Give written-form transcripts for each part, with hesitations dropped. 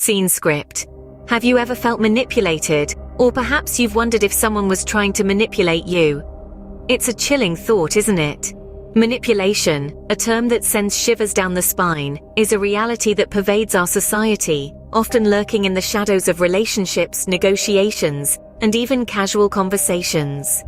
Scene script. Have you ever felt manipulated? Or perhaps you've wondered if someone was trying to manipulate you? It's a chilling thought, isn't it? Manipulation, a term that sends shivers down the spine, is a reality that pervades our society, often lurking in the shadows of relationships, negotiations, and even casual conversations.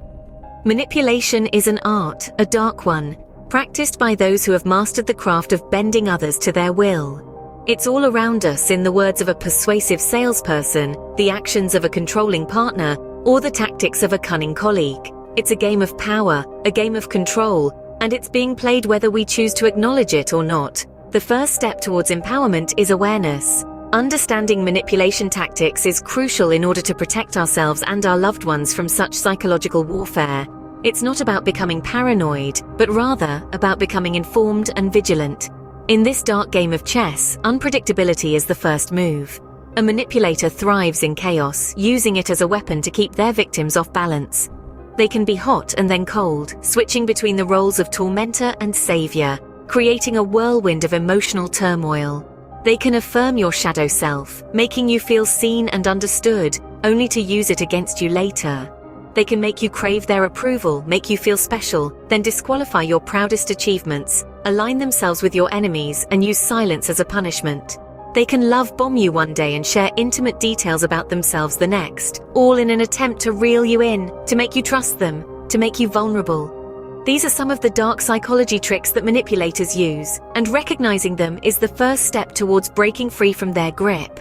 Manipulation is an art, a dark one, practiced by those who have mastered the craft of bending others to their will. It's all around us, in the words of a persuasive salesperson, the actions of a controlling partner, or the tactics of a cunning colleague. It's a game of power, a game of control, and it's being played whether we choose to acknowledge it or not. The first step towards empowerment is awareness. Understanding manipulation tactics is crucial in order to protect ourselves and our loved ones from such psychological warfare. It's not about becoming paranoid, but rather about becoming informed and vigilant. In this dark game of chess, unpredictability is the first move. A manipulator thrives in chaos, using it as a weapon to keep their victims off balance. They can be hot and then cold, switching between the roles of tormentor and savior, creating a whirlwind of emotional turmoil. They can affirm your shadow self, making you feel seen and understood, only to use it against you later. They can make you crave their approval, make you feel special, then disqualify your proudest achievements, align themselves with your enemies, and use silence as a punishment. They can love bomb you one day and share intimate details about themselves the next, all in an attempt to reel you in, to make you trust them, to make you vulnerable. These are some of the dark psychology tricks that manipulators use, and recognizing them is the first step towards breaking free from their grip.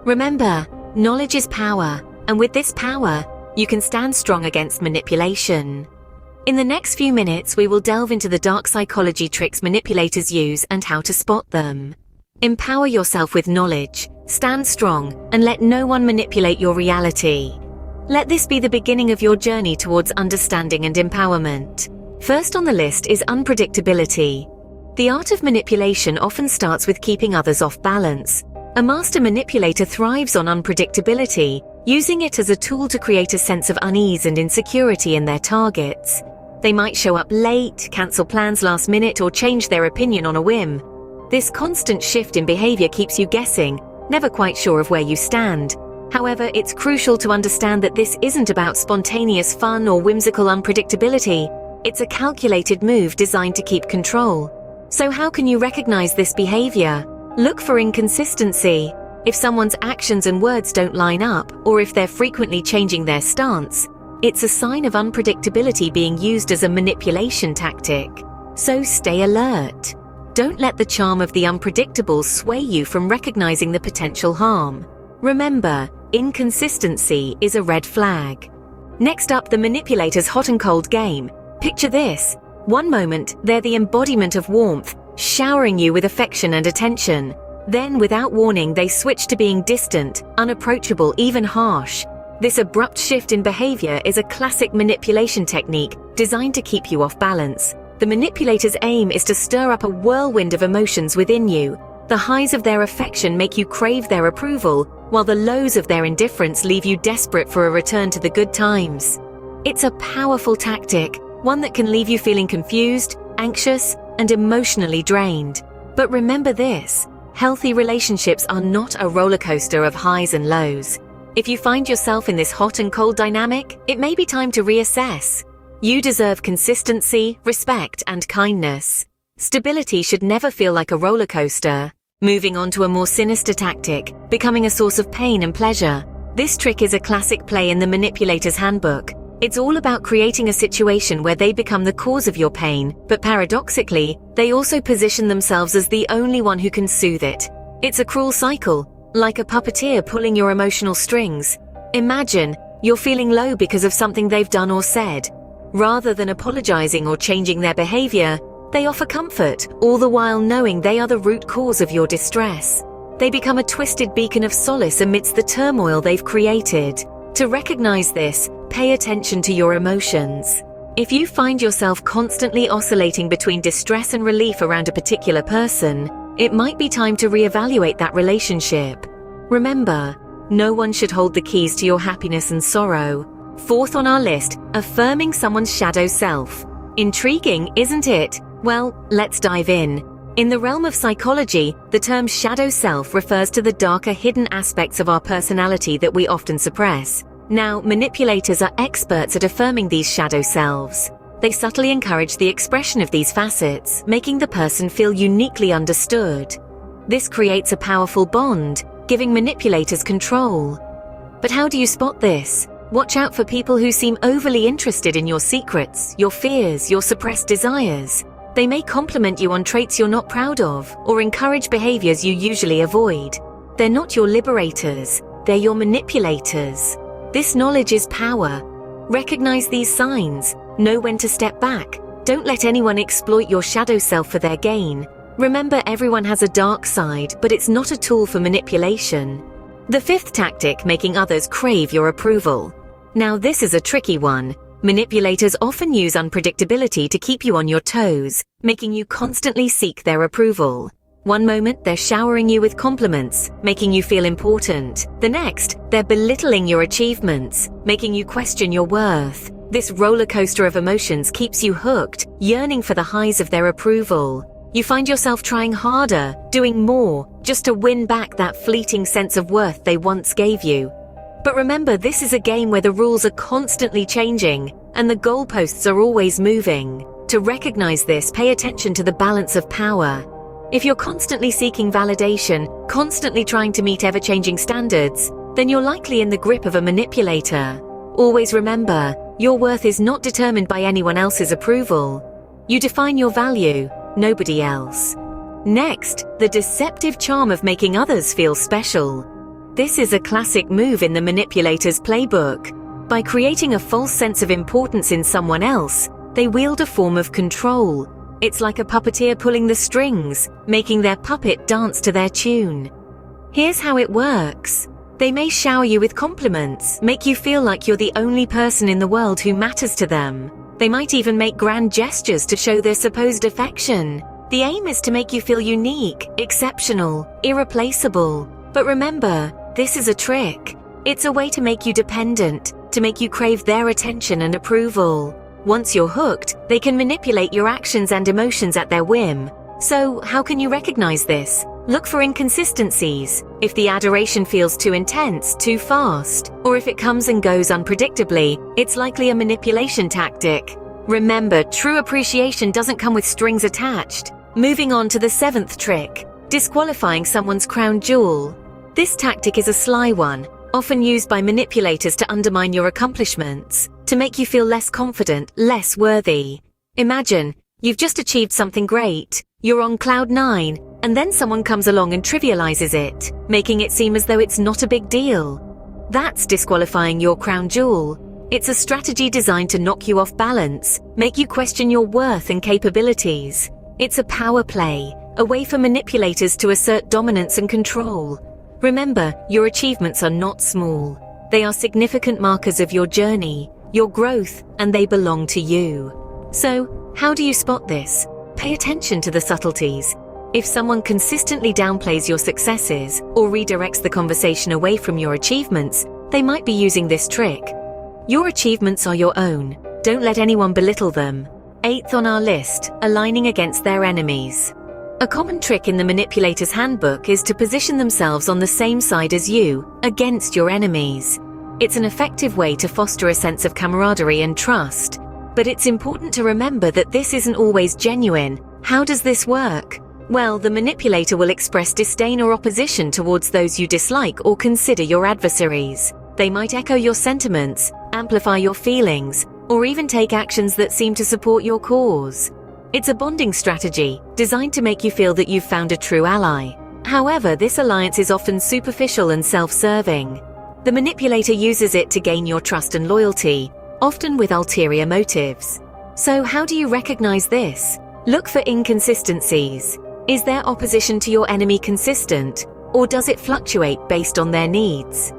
Remember, knowledge is power, and with this power, you can stand strong against manipulation. In the next few minutes, we will delve into the dark psychology tricks manipulators use and how to spot them. Empower yourself with knowledge, stand strong, and let no one manipulate your reality. Let this be the beginning of your journey towards understanding and empowerment. First on the list is unpredictability. The art of manipulation often starts with keeping others off balance. A master manipulator thrives on unpredictability, using it as a tool to create a sense of unease and insecurity in their targets. They might show up late, cancel plans last minute, or change their opinion on a whim. This constant shift in behavior keeps you guessing, never quite sure of where you stand. However, it's crucial to understand that this isn't about spontaneous fun or whimsical unpredictability. It's a calculated move designed to keep control. So how can you recognize this behavior? Look for inconsistency. If someone's actions and words don't line up, or if they're frequently changing their stance, it's a sign of unpredictability being used as a manipulation tactic. So stay alert. Don't let the charm of the unpredictable sway you from recognizing the potential harm. Remember, inconsistency is a red flag. Next up, the manipulator's hot and cold game. Picture this. One moment, they're the embodiment of warmth, showering you with affection and attention. Then, without warning, they switch to being distant, unapproachable, even harsh. This abrupt shift in behavior is a classic manipulation technique designed to keep you off balance. The manipulator's aim is to stir up a whirlwind of emotions within you. The highs of their affection make you crave their approval, while the lows of their indifference leave you desperate for a return to the good times. It's a powerful tactic, one that can leave you feeling confused, anxious, and emotionally drained. But remember this, healthy relationships are not a roller coaster of highs and lows. If you find yourself in this hot and cold dynamic, it may be time to reassess. You deserve consistency, respect, and kindness. Stability should never feel like a roller coaster. Moving on to a more sinister tactic, becoming a source of pain and pleasure. This trick is a classic play in the manipulator's handbook. It's all about creating a situation where they become the cause of your pain, but paradoxically, they also position themselves as the only one who can soothe it. It's a cruel cycle, like a puppeteer pulling your emotional strings. Imagine, you're feeling low because of something they've done or said. Rather than apologizing or changing their behavior, they offer comfort, all the while knowing they are the root cause of your distress. They become a twisted beacon of solace amidst the turmoil they've created. To recognize this, pay attention to your emotions. If you find yourself constantly oscillating between distress and relief around a particular person, it might be time to reevaluate that relationship. Remember, no one should hold the keys to your happiness and sorrow. Fourth on our list, affirming someone's shadow self. Intriguing, isn't it? Well, let's dive in. In the realm of psychology, the term shadow self refers to the darker hidden aspects of our personality that we often suppress. Now, manipulators are experts at affirming these shadow selves. They subtly encourage the expression of these facets, making the person feel uniquely understood. This creates a powerful bond, giving manipulators control. But how do you spot this? Watch out for people who seem overly interested in your secrets, your fears, your suppressed desires. They may compliment you on traits you're not proud of, or encourage behaviors you usually avoid. They're not your liberators, they're your manipulators. This knowledge is power. Recognize these signs, know when to step back. Don't let anyone exploit your shadow self for their gain. Remember, everyone has a dark side, but it's not a tool for manipulation. The fifth tactic, making others crave your approval. Now, this is a tricky one. Manipulators often use unpredictability to keep you on your toes, making you constantly seek their approval. One moment, they're showering you with compliments, making you feel important. The next, they're belittling your achievements, making you question your worth. This roller coaster of emotions keeps you hooked, yearning for the highs of their approval. You find yourself trying harder, doing more, just to win back that fleeting sense of worth they once gave you. But remember, this is a game where the rules are constantly changing, and the goalposts are always moving. To recognize this, pay attention to the balance of power. If you're constantly seeking validation, constantly trying to meet ever-changing standards, then you're likely in the grip of a manipulator. Always remember, your worth is not determined by anyone else's approval. You define your value, nobody else. Next, the deceptive charm of making others feel special. This is a classic move in the manipulator's playbook. By creating a false sense of importance in someone else, they wield a form of control. It's like a puppeteer pulling the strings, making their puppet dance to their tune. Here's how it works. They may shower you with compliments, make you feel like you're the only person in the world who matters to them. They might even make grand gestures to show their supposed affection. The aim is to make you feel unique, exceptional, irreplaceable. But remember, this is a trick. It's a way to make you dependent, to make you crave their attention and approval. Once you're hooked, they can manipulate your actions and emotions at their whim. So, how can you recognize this? Look for inconsistencies. If the adoration feels too intense, too fast, or if it comes and goes unpredictably, it's likely a manipulation tactic. Remember, true appreciation doesn't come with strings attached. Moving on to the seventh trick, disqualifying someone's crown jewel. This tactic is a sly one, often used by manipulators to undermine your accomplishments, to make you feel less confident, less worthy. Imagine, you've just achieved something great, you're on cloud 9, and then someone comes along and trivializes it, making it seem as though it's not a big deal. That's disqualifying your crown jewel. It's a strategy designed to knock you off balance, make you question your worth and capabilities. It's a power play, a way for manipulators to assert dominance and control. Remember, your achievements are not small. They are significant markers of your journey, your growth, and they belong to you. So, how do you spot this? Pay attention to the subtleties. If someone consistently downplays your successes or redirects the conversation away from your achievements, they might be using this trick. Your achievements are your own. Don't let anyone belittle them. Eighth on our list, aligning against their enemies. A common trick in the manipulator's handbook is to position themselves on the same side as you, against your enemies. It's an effective way to foster a sense of camaraderie and trust. But it's important to remember that this isn't always genuine. How does this work? Well, the manipulator will express disdain or opposition towards those you dislike or consider your adversaries. They might echo your sentiments, amplify your feelings, or even take actions that seem to support your cause. It's a bonding strategy, designed to make you feel that you've found a true ally. However, this alliance is often superficial and self-serving. The manipulator uses it to gain your trust and loyalty, often with ulterior motives. So how do you recognize this? Look for inconsistencies. Is their opposition to your enemy consistent, or does it fluctuate based on their needs?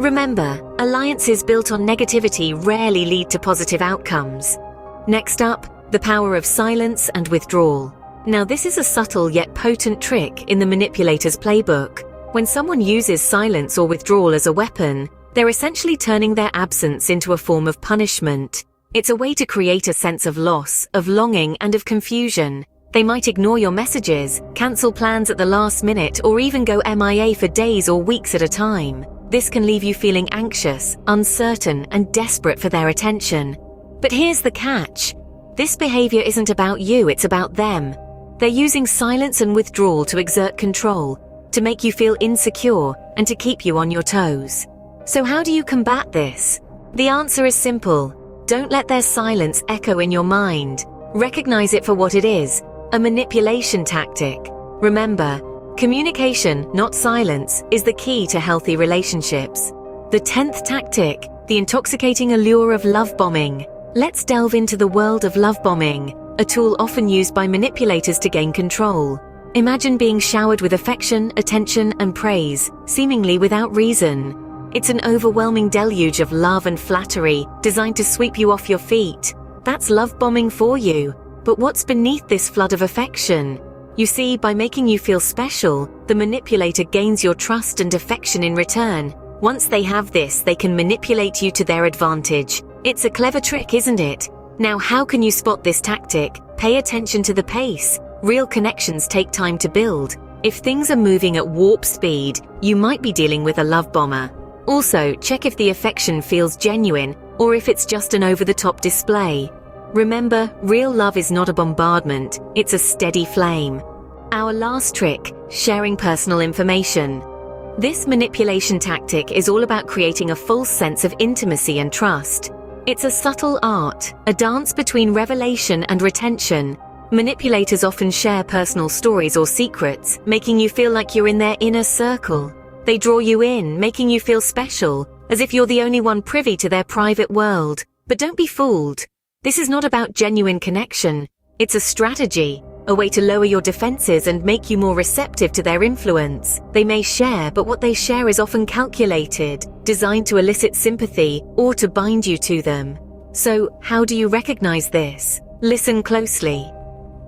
Remember, alliances built on negativity rarely lead to positive outcomes. Next up, the power of silence and withdrawal. Now, this is a subtle yet potent trick in the manipulator's playbook. When someone uses silence or withdrawal as a weapon, they're essentially turning their absence into a form of punishment. It's a way to create a sense of loss, of longing, and of confusion. They might ignore your messages, cancel plans at the last minute, or even go MIA for days or weeks at a time. This can leave you feeling anxious, uncertain, and desperate for their attention. But here's the catch. This behavior isn't about you, it's about them. They're using silence and withdrawal to exert control, to make you feel insecure, and to keep you on your toes. So how do you combat this? The answer is simple. Don't let their silence echo in your mind. Recognize it for what it is, a manipulation tactic. Remember, communication, not silence, is the key to healthy relationships. The 10th tactic, the intoxicating allure of love bombing. Let's delve into the world of love bombing, a tool often used by manipulators to gain control. Imagine being showered with affection, attention, and praise, seemingly without reason. It's an overwhelming deluge of love and flattery, designed to sweep you off your feet. That's love bombing for you. But what's beneath this flood of affection? You see, by making you feel special, the manipulator gains your trust and affection in return. Once they have this, they can manipulate you to their advantage. It's a clever trick, isn't it? Now, how can you spot this tactic? Pay attention to the pace. Real connections take time to build. If things are moving at warp speed, you might be dealing with a love bomber. Also, check if the affection feels genuine or if it's just an over-the-top display. Remember, real love is not a bombardment, it's a steady flame. Our last trick, sharing personal information. This manipulation tactic is all about creating a false sense of intimacy and trust. It's a subtle art, a dance between revelation and retention. Manipulators often share personal stories or secrets, making you feel like you're in their inner circle. They draw you in, making you feel special, as if you're the only one privy to their private world. But don't be fooled. This is not about genuine connection. It's a strategy, a way to lower your defenses and make you more receptive to their influence. They may share, but what they share is often calculated, designed to elicit sympathy or to bind you to them. So, how do you recognize this? Listen closely.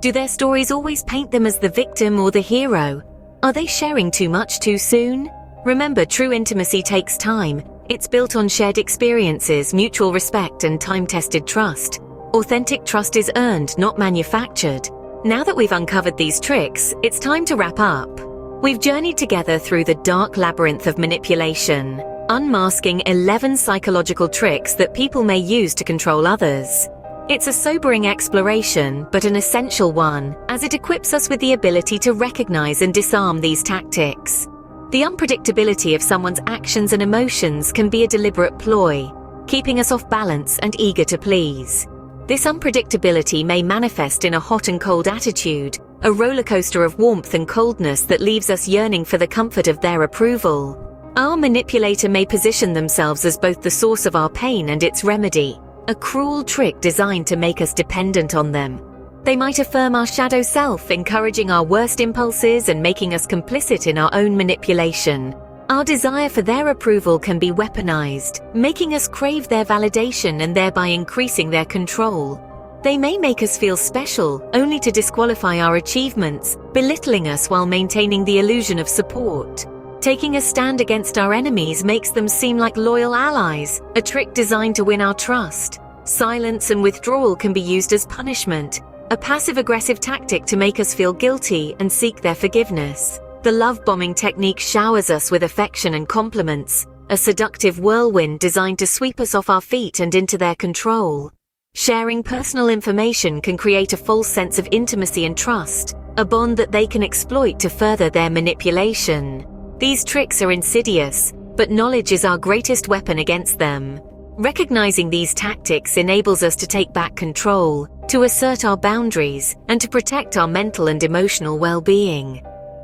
Do their stories always paint them as the victim or the hero? Are they sharing too much too soon? Remember, true intimacy takes time. It's built on shared experiences, mutual respect, and time-tested trust. Authentic trust is earned, not manufactured. Now that we've uncovered these tricks, it's time to wrap up. We've journeyed together through the dark labyrinth of manipulation, unmasking 11 psychological tricks that people may use to control others. It's a sobering exploration, but an essential one, as it equips us with the ability to recognize and disarm these tactics. The unpredictability of someone's actions and emotions can be a deliberate ploy, keeping us off balance and eager to please. This unpredictability may manifest in a hot and cold attitude, a roller coaster of warmth and coldness that leaves us yearning for the comfort of their approval. Our manipulator may position themselves as both the source of our pain and its remedy, a cruel trick designed to make us dependent on them. They might affirm our shadow self, encouraging our worst impulses and making us complicit in our own manipulation. Our desire for their approval can be weaponized, making us crave their validation and thereby increasing their control. They may make us feel special, only to disqualify our achievements, belittling us while maintaining the illusion of support. Taking a stand against our enemies makes them seem like loyal allies, a trick designed to win our trust. Silence and withdrawal can be used as punishment, a passive-aggressive tactic to make us feel guilty and seek their forgiveness. The love-bombing technique showers us with affection and compliments, a seductive whirlwind designed to sweep us off our feet and into their control. Sharing personal information can create a false sense of intimacy and trust, a bond that they can exploit to further their manipulation. These tricks are insidious, but knowledge is our greatest weapon against them. Recognizing these tactics enables us to take back control, to assert our boundaries, and to protect our mental and emotional well-being.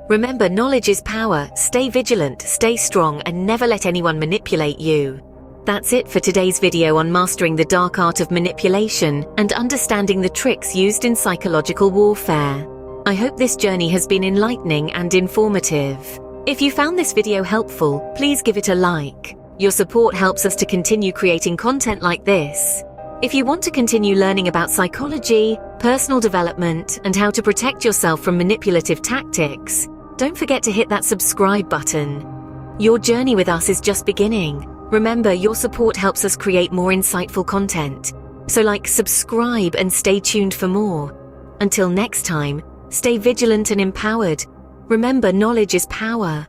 Remember, knowledge is power. Stay vigilant, stay strong, and never let anyone manipulate you. That's it for today's video on mastering the dark art of manipulation and understanding the tricks used in psychological warfare. I hope this journey has been enlightening and informative. If you found this video helpful, please give it a like. Your support helps us to continue creating content like this. If you want to continue learning about psychology, personal development, and how to protect yourself from manipulative tactics, don't forget to hit that subscribe button. Your journey with us is just beginning. Remember, your support helps us create more insightful content. So subscribe and stay tuned for more. Until next time, stay vigilant and empowered. Remember, knowledge is power.